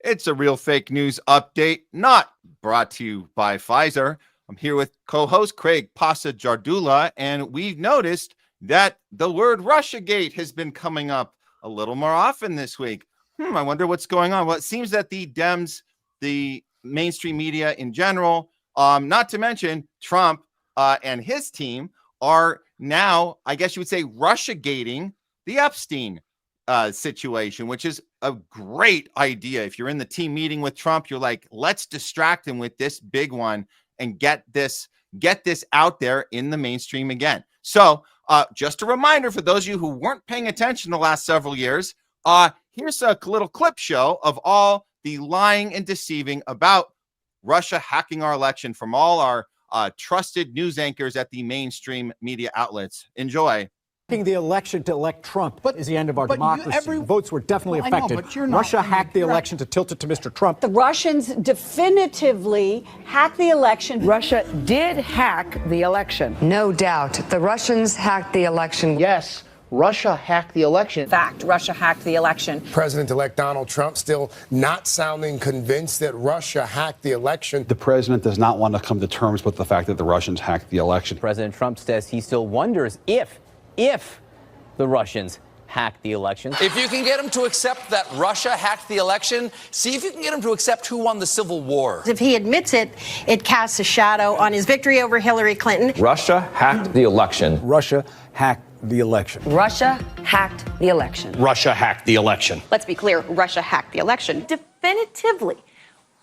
It's a real fake news update, not brought to you by Pfizer. I'm here with co-host Craig Pasa Jardula, and we've noticed that the word Russiagate has been coming up a little more often this week. I wonder what's going on. Well, it seems that the Dems, the mainstream media in general, not to mention Trump and his team, are now, I guess you would say, Russiagating the Epstein situation, which is a great idea. If you're in the team meeting with Trump, you're like, let's distract him with this big one and get this out there in the mainstream again. So just a reminder for those of you who weren't paying attention the last several years, here's a little clip show of all the lying and deceiving about Russia hacking our election from all our trusted news anchors at the mainstream media outlets. Enjoy. The election to elect Trump is the end of our democracy. Votes were definitely affected. Russia hacked the election to tilt it to Mr. Trump. The Russians definitively hacked the election. Russia did hack the election. No doubt. The Russians hacked the election. Yes, Russia hacked the election. Fact, Russia hacked the election. President-elect Donald Trump still not sounding convinced that Russia hacked the election. The president does not want to come to terms with the fact that the Russians hacked the election. President Trump says he still wonders if the Russians hacked the election. If you can get him to accept that Russia hacked the election, see if you can get him to accept who won the Civil War. If he admits it, it casts a shadow on his victory over Hillary Clinton. Russia hacked the election. Russia hacked the election. Russia hacked the election. Russia hacked the election. Let's be clear, Russia hacked the election. Definitively,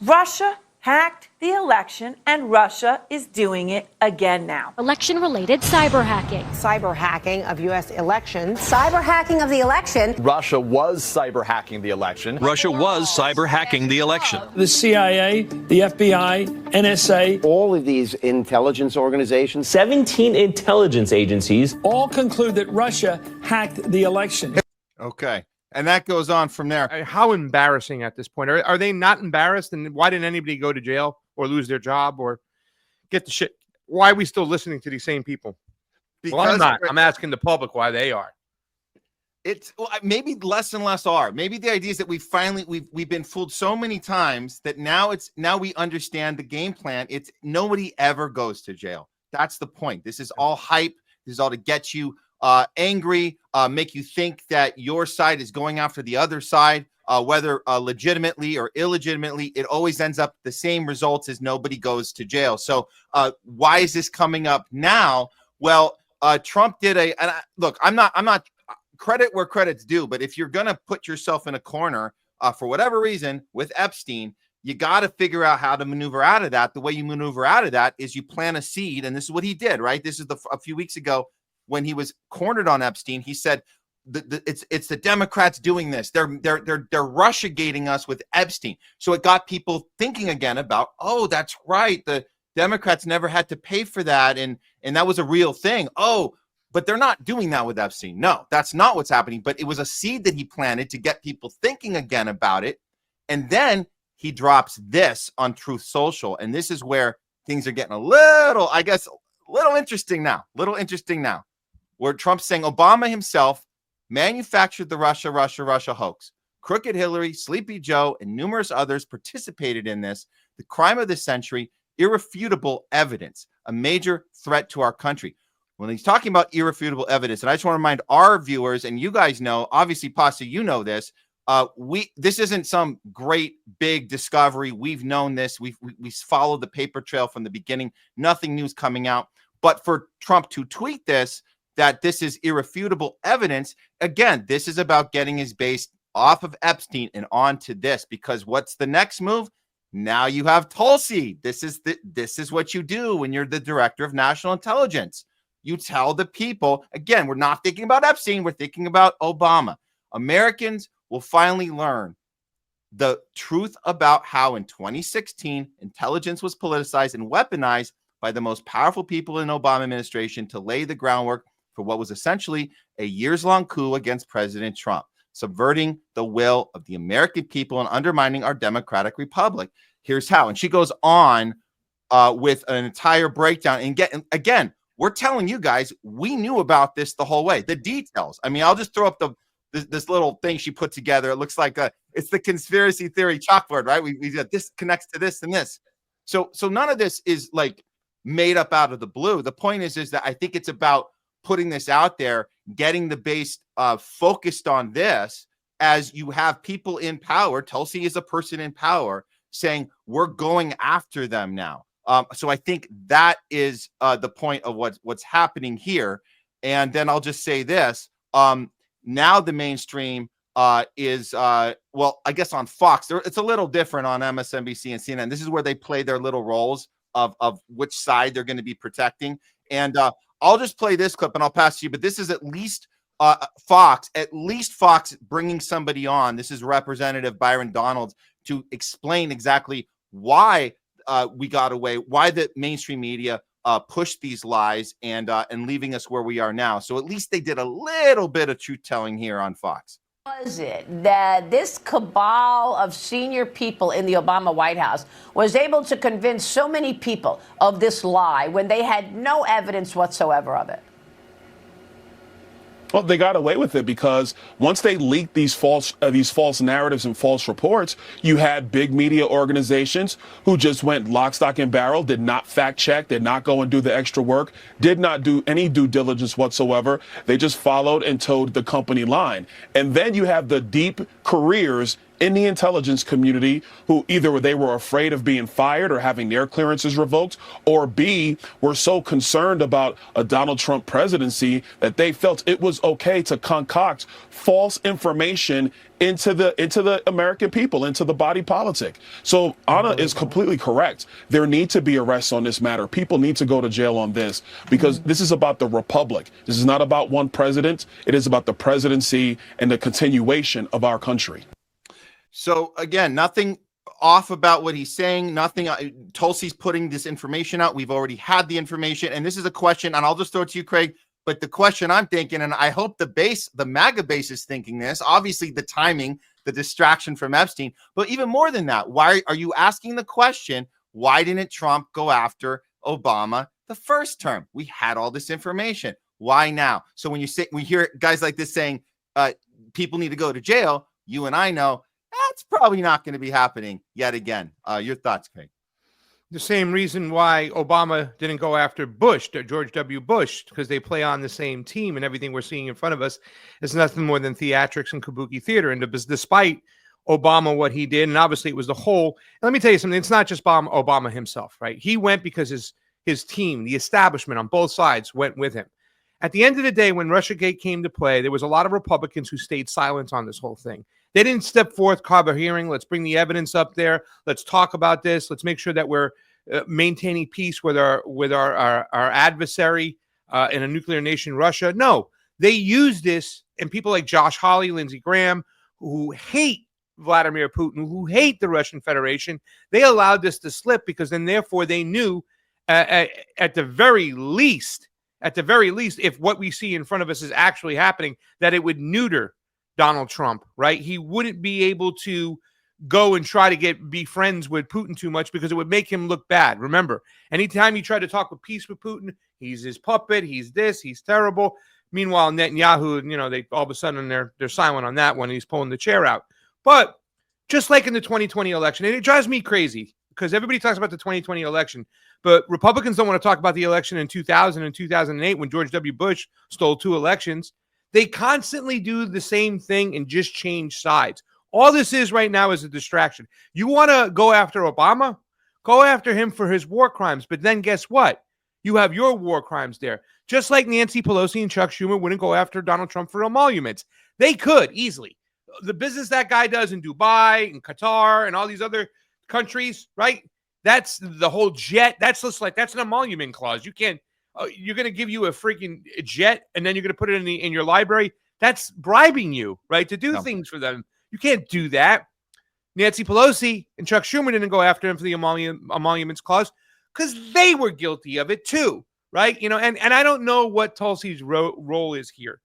Russia hacked the election, and Russia is doing it again now. Election-related cyber hacking. Cyber hacking of U.S. elections. Cyber hacking of the election. Russia was cyber hacking the election. Russia was cyber hacking the election. The CIA, the FBI, NSA. All of these intelligence organizations. 17 intelligence agencies. All conclude that Russia hacked the election. Okay. And that goes on from there. How embarrassing at this point. Are they not embarrassed? And why didn't anybody go to jail or lose their job or get the shit? Why are we still listening to these same people? Because well, I'm not. I'm asking the public why they are. It's maybe less and less are. Maybe the idea is that we've been fooled so many times that now we understand the game plan. It's nobody ever goes to jail. That's the point. This is all hype. This is all to get you angry, make you think that your side is going after the other side, whether legitimately or illegitimately. It always ends up the same results as nobody goes to jail. So why is this coming up now? Well, Trump did look, I'm not credit where credit's due, but if you're going to put yourself in a corner for whatever reason with Epstein, you got to figure out how to maneuver out of that. The way you maneuver out of that is you plant a seed. And this is what he did, right? This is a few weeks ago, when he was cornered on Epstein, he said, "It's the Democrats doing this. They're Russiagating us with Epstein." So it got people thinking again about, oh, that's right. The Democrats never had to pay for that, and that was a real thing. Oh, but they're not doing that with Epstein. No, that's not what's happening. But it was a seed that he planted to get people thinking again about it, and then he drops this on Truth Social, and this is where things are getting a little interesting now. Where Trump's saying Obama himself manufactured the Russia hoax. Crooked Hillary, Sleepy Joe, and numerous others participated in this. The crime of the century, irrefutable evidence, a major threat to our country. When he's talking about irrefutable evidence, and I just want to remind our viewers, and you guys know, obviously, Pasta, you know this, this isn't some great big discovery. We've known this. We followed the paper trail from the beginning. Nothing new's coming out. But for Trump to tweet this, that this is irrefutable evidence, again, this is about getting his base off of Epstein and onto this, because what's the next move? Now you have Tulsi. This is what you do when you're the director of national intelligence. You tell the people, again, we're not thinking about Epstein, we're thinking about Obama. Americans will finally learn the truth about how in 2016 intelligence was politicized and weaponized by the most powerful people in the Obama administration to lay the groundwork for what was essentially a years-long coup against President Trump, subverting the will of the American people and undermining our democratic republic. Here's how. And she goes on with an entire breakdown. And again, we're telling you guys, we knew about this the whole way. The details. I mean, I'll just throw up this little thing she put together. It looks like it's the conspiracy theory chalkboard, right? We got this connects to this and this. So none of this is like made up out of the blue. The point is that I think it's about putting this out there, getting the base focused on this, as you have people in power. Tulsi is a person in power saying we're going after them now. So I think that is the point of what's happening here. And then I'll just say this. Now the mainstream is, well, I guess on Fox, it's a little different on MSNBC and CNN. This is where they play their little roles of which side they're going to be protecting. And I'll just play this clip and I'll pass to you. But this is at least Fox bringing somebody on. This is Representative Byron Donalds to explain exactly why we got away, why the mainstream media pushed these lies and leaving us where we are now. So at least they did a little bit of truth telling here on Fox. Was it that this cabal of senior people in the Obama White House was able to convince so many people of this lie when they had no evidence whatsoever of it? Well, they got away with it because once they leaked these false narratives and false reports, you had big media organizations who just went lock, stock, and barrel, did not fact check, did not go and do the extra work, did not do any due diligence whatsoever. They just followed and towed the company line. And then you have the deep careers in the intelligence community who either they were afraid of being fired or having their clearances revoked, or B, were so concerned about a Donald Trump presidency that they felt it was okay to concoct false information into the American people, into the body politic. So Anna is completely correct. There need to be arrests on this matter. People need to go to jail on this because this is about the republic. This is not about one president. It is about the presidency and the continuation of our country. So again, nothing off about what he's saying. Nothing. Tulsi's putting this information out. We've already had the information, and this is a question. And I'll just throw it to you, Craig. But the question I'm thinking, and I hope the MAGA base is thinking this. Obviously, the timing, the distraction from Epstein, but even more than that, why are you asking the question? Why didn't Trump go after Obama the first term? We had all this information. Why now? So when we hear guys like this saying people need to go to jail, you and I know. That's probably not going to be happening yet again. Your thoughts, Craig? The same reason why Obama didn't go after Bush, George W. Bush, because they play on the same team, and everything we're seeing in front of us is nothing more than theatrics and kabuki theater. And despite Obama, what he did, and obviously it was the whole. And let me tell you something. It's not just Obama himself, right? He went because his team, the establishment on both sides, went with him. At the end of the day, when Russiagate came to play, there was a lot of Republicans who stayed silent on this whole thing. They didn't step forth, carve a hearing. Let's bring the evidence up there. Let's talk about this. Let's make sure that we're maintaining peace with our adversary in a nuclear nation, Russia. No, they use this, and people like Josh Hawley, Lindsey Graham, who hate Vladimir Putin, who hate the Russian Federation, they allowed this to slip because then, therefore, they knew at the very least, if what we see in front of us is actually happening, that it would neuter Donald Trump, right? He wouldn't be able to go and try to be friends with Putin too much because it would make him look bad. Remember, anytime you try to talk with peace with Putin, he's his puppet, he's this, he's terrible. Meanwhile, Netanyahu, they all of a sudden they're silent on that one. He's pulling the chair out. But just like in the 2020 election, and it drives me crazy because everybody talks about the 2020 election, but Republicans don't want to talk about the election in 2000 and 2008 when George W. Bush stole 2 elections. They constantly do the same thing and just change sides. All this is right now is a distraction. You want to go after Obama? Go after him for his war crimes. But then guess what? You have your war crimes there. Just like Nancy Pelosi and Chuck Schumer wouldn't go after Donald Trump for emoluments. They could easily. The business that guy does in Dubai and Qatar and all these other countries, right? That's the whole jet. That's an emolument clause. You can't. You're going to give you a freaking jet, and then you're going to put it in your library. That's bribing you, right, to do things for them. You can't do that. Nancy Pelosi and Chuck Schumer didn't go after him for the emoluments clause because they were guilty of it too, right? And I don't know what Tulsi's role is here.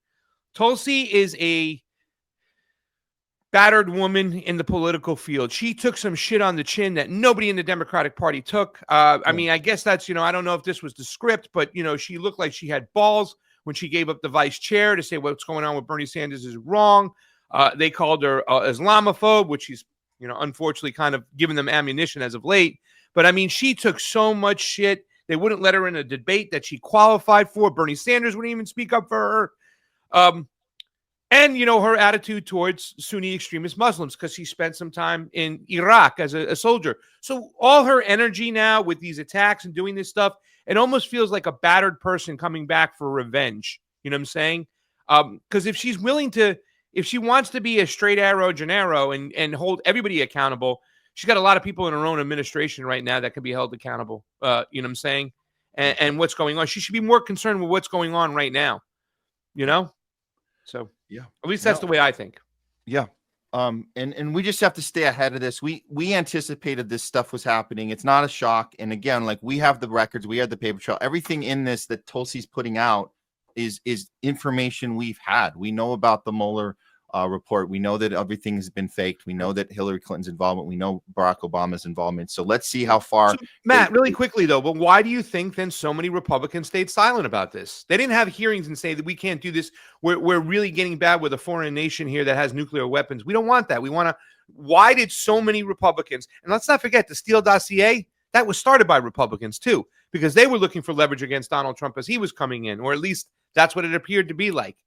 Tulsi is battered woman in the political field. She took some shit on the chin that nobody in the Democratic Party took. I mean, I guess that's, I don't know if this was the script, but, she looked like she had balls when she gave up the vice chair to say what's going on with Bernie Sanders is wrong. They called her Islamophobe, which she's, unfortunately kind of given them ammunition as of late. But, I mean, she took so much shit. They wouldn't let her in a debate that she qualified for. Bernie Sanders wouldn't even speak up for her. And, her attitude towards Sunni extremist Muslims, because she spent some time in Iraq as a soldier. So all her energy now with these attacks and doing this stuff, it almost feels like a battered person coming back for revenge. You know what I'm saying? Because if she's willing to, if she wants to be a straight arrow Gennaro and hold everybody accountable, she's got a lot of people in her own administration right now that can be held accountable. You know what I'm saying? And what's going on. She should be more concerned with what's going on right now. So yeah, at least that's the way I think. Yeah. And we just have to stay ahead of this. We anticipated this stuff was happening. It's not a shock. And again, like, we have the records, we have the paper trail. Everything in this that Tulsi's putting out is information we've had. We know about the Mueller report. We know that everything has been faked. We know that Hillary Clinton's involvement. We know Barack Obama's involvement. So let's see how far. So, Matt, really quickly though, but why do you think then so many Republicans stayed silent about this? They didn't have hearings and say that we can't do this. We're really getting bad with a foreign nation here that has nuclear weapons. We don't want that. We want to. Why did so many Republicans? And let's not forget the Steele dossier. That was started by Republicans too, because they were looking for leverage against Donald Trump as he was coming in, or at least that's what it appeared to be like.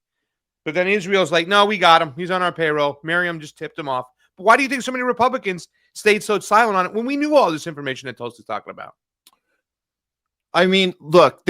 But then Israel's like, no, we got him. He's on our payroll. Miriam just tipped him off. But why do you think so many Republicans stayed so silent on it when we knew all this information that Tulsi's talking about? I mean, look,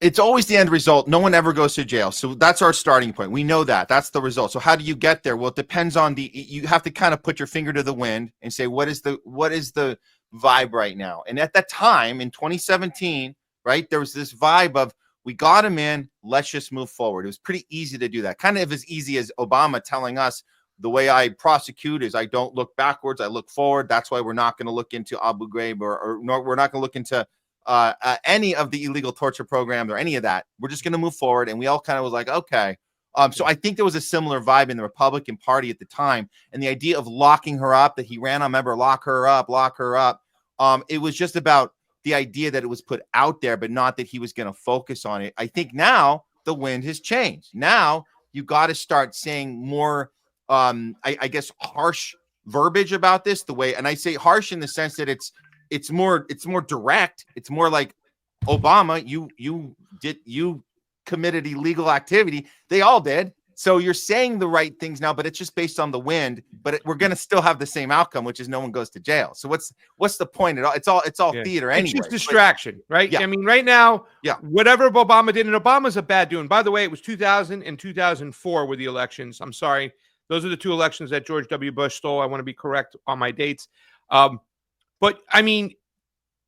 it's always the end result. No one ever goes to jail. So that's our starting point. We know that. That's the result. So how do you get there? Well, it depends on you have to kind of put your finger to the wind and say, what is the vibe right now? And at that time in 2017, right, there was this vibe of, we got him in, let's just move forward. It was pretty easy to do that. Kind of as easy as Obama telling us, the way I prosecute is I don't look backwards, I look forward. That's why we're not going to look into Abu Ghraib or we're not going to look into any of the illegal torture programs or any of that. We're just going to move forward. And we all kind of was like, okay. So I think there was a similar vibe in the Republican Party at the time. And the idea of locking her up, that he ran on, remember, lock her up. It was just about the idea that it was put out there, but not that he was going to focus on it. I think now the wind has changed. Now you got to start saying more, I guess, harsh verbiage about this. The way, and I say harsh in the sense that it's more direct. It's more like, Obama, you committed illegal activity. They all did. So you're saying the right things now, but it's just based on the wind. But we're going to still have the same outcome, which is no one goes to jail. So what's the point at all? It's all theater anyway. It's just distraction, right? Yeah. I mean, right now, whatever Obama did, and Obama's a bad dude. And by the way, it was 2000 and 2004 were the elections. I'm sorry. Those are the two elections that George W. Bush stole. I want to be correct on my dates. But I mean,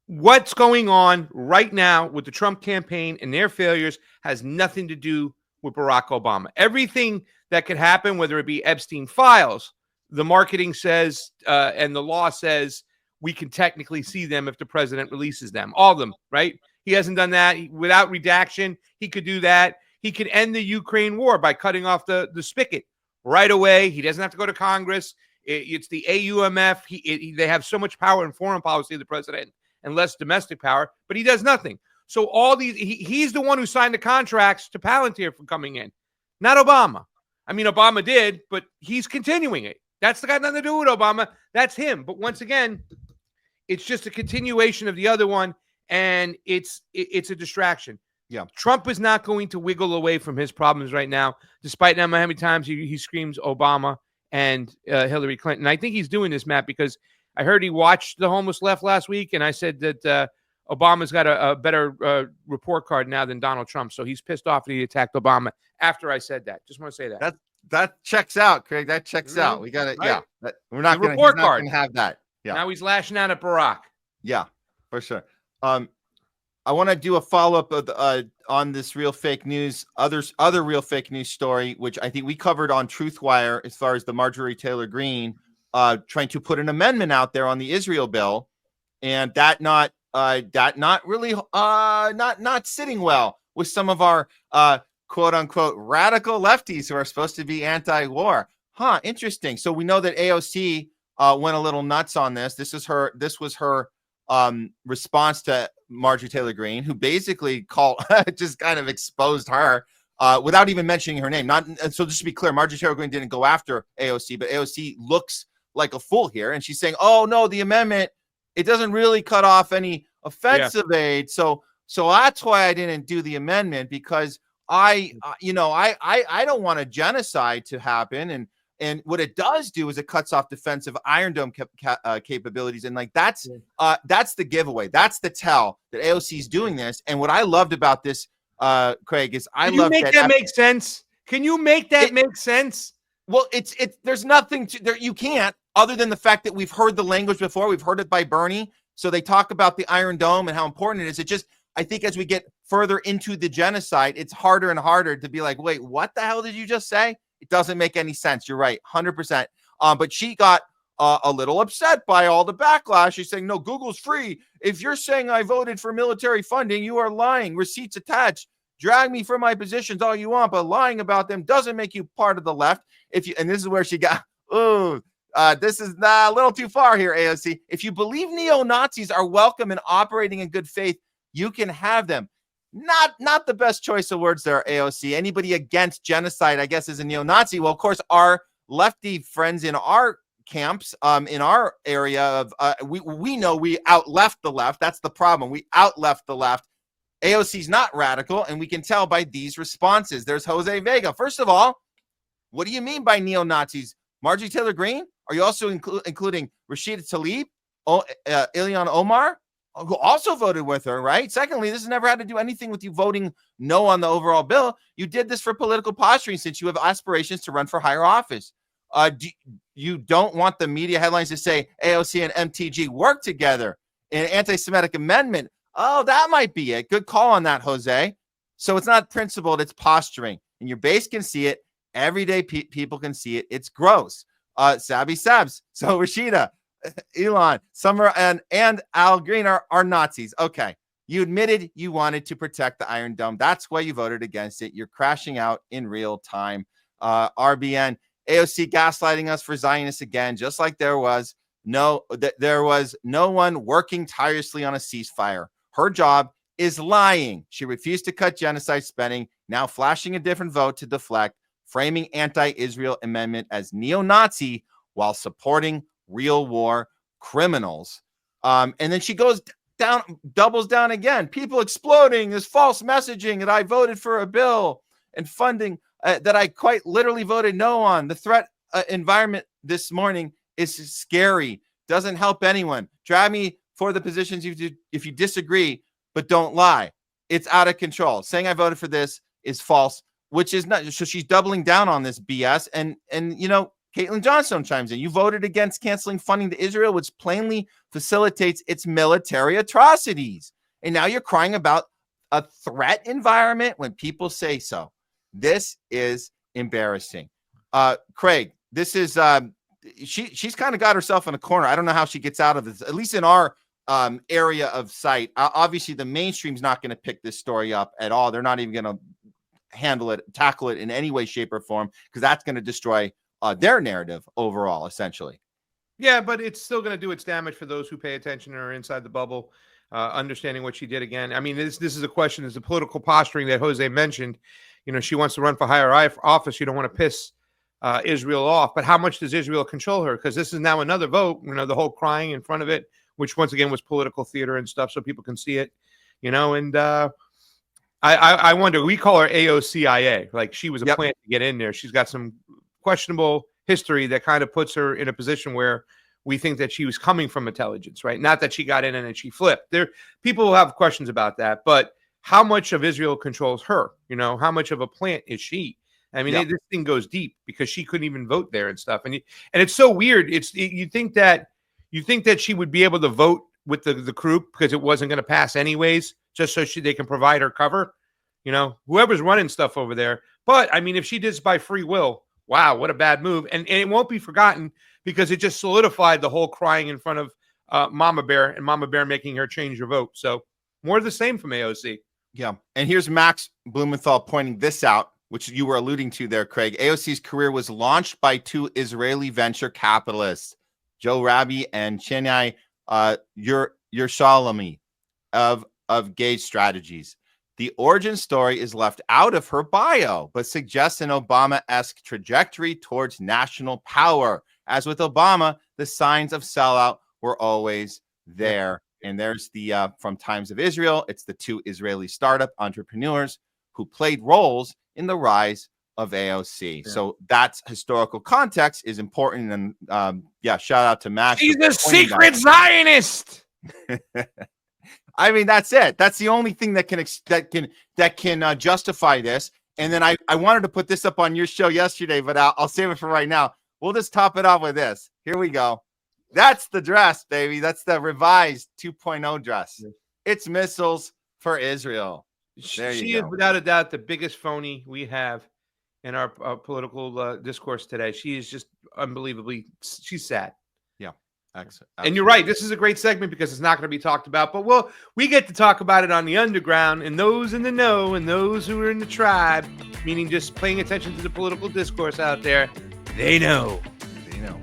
what's going on right now with the Trump campaign and their failures has nothing to do with Barack Obama. Everything that could happen, whether it be Epstein files, the marketing says and the law says we can technically see them if the president releases them. All of them, right? He hasn't done that. Without redaction, he could do that. He could end the Ukraine war by cutting off the spigot right away. He doesn't have to go to Congress. It's the AUMF. They have so much power in foreign policy, the president, and less domestic power, but he does nothing. So all these, he's the one who signed the contracts to Palantir for coming in, not Obama. I mean, Obama did, but he's continuing it. That's got nothing to do with Obama. That's him. But once again, it's just a continuation of the other one, and it's a distraction. Yeah, Trump is not going to wiggle away from his problems right now, despite how many times he screams Obama and Hillary Clinton. I think he's doing this, Matt, because I heard he watched The Homeless Left last week, and I said that Obama's got a better report card now than Donald Trump, so he's pissed off that he attacked Obama after I said that. Just want to say that. That checks out, Craig. That checks out. We got it. Right. Yeah, we're not going to have that. Yeah. Now he's lashing out at Barack. Yeah, for sure. I want to do a follow-up on this real fake news, other real fake news story, which I think we covered on Truthwire as far as the Marjorie Taylor Greene trying to put an amendment out there on the Israel bill, and that not really not sitting well with some of our quote unquote radical lefties who are supposed to be anti-war. Huh, interesting. So we know that AOC went a little nuts on this. This was her response to Marjorie Taylor Greene, who basically just kind of exposed her without even mentioning her name. So just to be clear, Marjorie Taylor Greene didn't go after AOC, but AOC looks like a fool here, and she's saying, "Oh no, the amendment, it doesn't really cut off any offensive aid. So that's why I didn't do the amendment, because I don't want a genocide to happen, and what it does do is it cuts off defensive Iron Dome capabilities, and like that's the giveaway, that's the tell that AOC is doing this. And what I loved about this, Craig, is Can you make that make sense? Can you make that make sense? Well, it's there's nothing to there. You can't, other than the fact that we've heard the language before. We've heard it by Bernie. So they talk about the Iron Dome and how important it is. It just, I think as we get further into the genocide, it's harder and harder to be like, wait, what the hell did you just say? It doesn't make any sense. You're right, 100%. But she got a little upset by all the backlash. She's saying, no, Google's free. If you're saying I voted for military funding, you are lying. Receipts attached. Drag me from my positions all you want, but lying about them doesn't make you part of the left. And this is where she got, this is a little too far here, AOC. If you believe neo-Nazis are welcome and operating in good faith, you can have them. Not the best choice of words there, AOC. Anybody against genocide, I guess, is a neo-Nazi. Well, of course, our lefty friends in our camps, in our area of, we know we out-left the left. That's the problem. We out-left the left. AOC's not radical, and we can tell by these responses. There's Jose Vega. First of all, what do you mean by neo-Nazis? Marjorie Taylor Greene? Are you also including Rashida Tlaib, Ilhan Omar, who also voted with her, right? Secondly, this has never had to do anything with you voting no on the overall bill. You did this for political posturing since you have aspirations to run for higher office. You don't want the media headlines to say AOC and MTG work together in an anti-Semitic amendment. Oh, that might be it. Good call on that, Jose. So it's not principled, it's posturing. And your base can see it. Everyday people can see it. It's gross. Sabby Sabs. So Rashida, Elon, Summer, and Al Green are Nazis. Okay. You admitted you wanted to protect the Iron Dome. That's why you voted against it. You're crashing out in real time. RBN, AOC gaslighting us for Zionists again, just like there was no one working tirelessly on a ceasefire. Her job is lying. She refused to cut genocide spending, now flashing a different vote to deflect, framing anti-Israel amendment as neo-Nazi while supporting real war criminals. And then she goes down, doubles down again. People exploding, this false messaging that I voted for a bill and funding that I quite literally voted no on. The threat environment this morning is scary. Doesn't help anyone. Drag me for the positions if you disagree, but don't lie. It's out of control. Saying I voted for this is false, which is not. So she's doubling down on this BS. And Caitlin Johnstone chimes in. You voted against canceling funding to Israel, which plainly facilitates its military atrocities. And now you're crying about a threat environment when people say so. This is embarrassing. Craig, this is she's kind of got herself in a corner. I don't know how she gets out of this, at least in our area of sight. Obviously, the mainstream's not going to pick this story up at all. They're not even going to tackle it in any way, shape, or form, because that's going to destroy their narrative overall, essentially. Yeah, but it's still going to do its damage for those who pay attention or are inside the bubble, understanding what she did again. I mean, this is a question, is the political posturing that Jose mentioned. She wants to run for higher office. You don't want to piss Israel off, but how much does Israel control her? Because this is now another vote, the whole crying in front of it, which once again was political theater and stuff, so people can see it, and I wonder, we call her AOCIA, like she was a plant to get in there. She's got some questionable history that kind of puts her in a position where we think that she was coming from intelligence, right? Not that she got in and then she flipped. People will have questions about that, but how much of Israel controls her? How much of a plant is she? I mean, this thing goes deep because she couldn't even vote there and stuff. And it's so weird. You think that she would be able to vote with the crew because it wasn't going to pass anyways, just so they can provide her cover. Whoever's running stuff over there. But I mean, if she did this by free will, wow, what a bad move. And it won't be forgotten because it just solidified the whole crying in front of Mama Bear and Mama Bear making her change her vote. So more of the same from AOC. Yeah. And here's Max Blumenthal pointing this out. which you were alluding to there, Craig. AOC's career was launched by two Israeli venture capitalists, Joe Rabi and Chenai Yerushalmi of Gage Strategies. The origin story is left out of her bio, but suggests an Obama-esque trajectory towards national power. As with Obama, the signs of sellout were always there. And there's the from Times of Israel. It's the two Israeli startup entrepreneurs who played roles in the rise of AOC. Yeah. So that's historical context is important. And shout out to Mash. He's a secret Zionist. I mean, that's it. That's the only thing that can justify this. And then I wanted to put this up on your show yesterday, but I'll save it for right now. We'll just top it off with this. Here we go. That's the dress, baby. That's the revised 2.0 dress. It's missiles for Israel. She is without a doubt the biggest phony we have in our political discourse today. She is just unbelievably, she's sad. Yeah. Excellent. And you're right. This is a great segment because it's not going to be talked about, but we get to talk about it on the underground, and those in the know and those who are in the tribe, meaning just paying attention to the political discourse out there, they know. They know.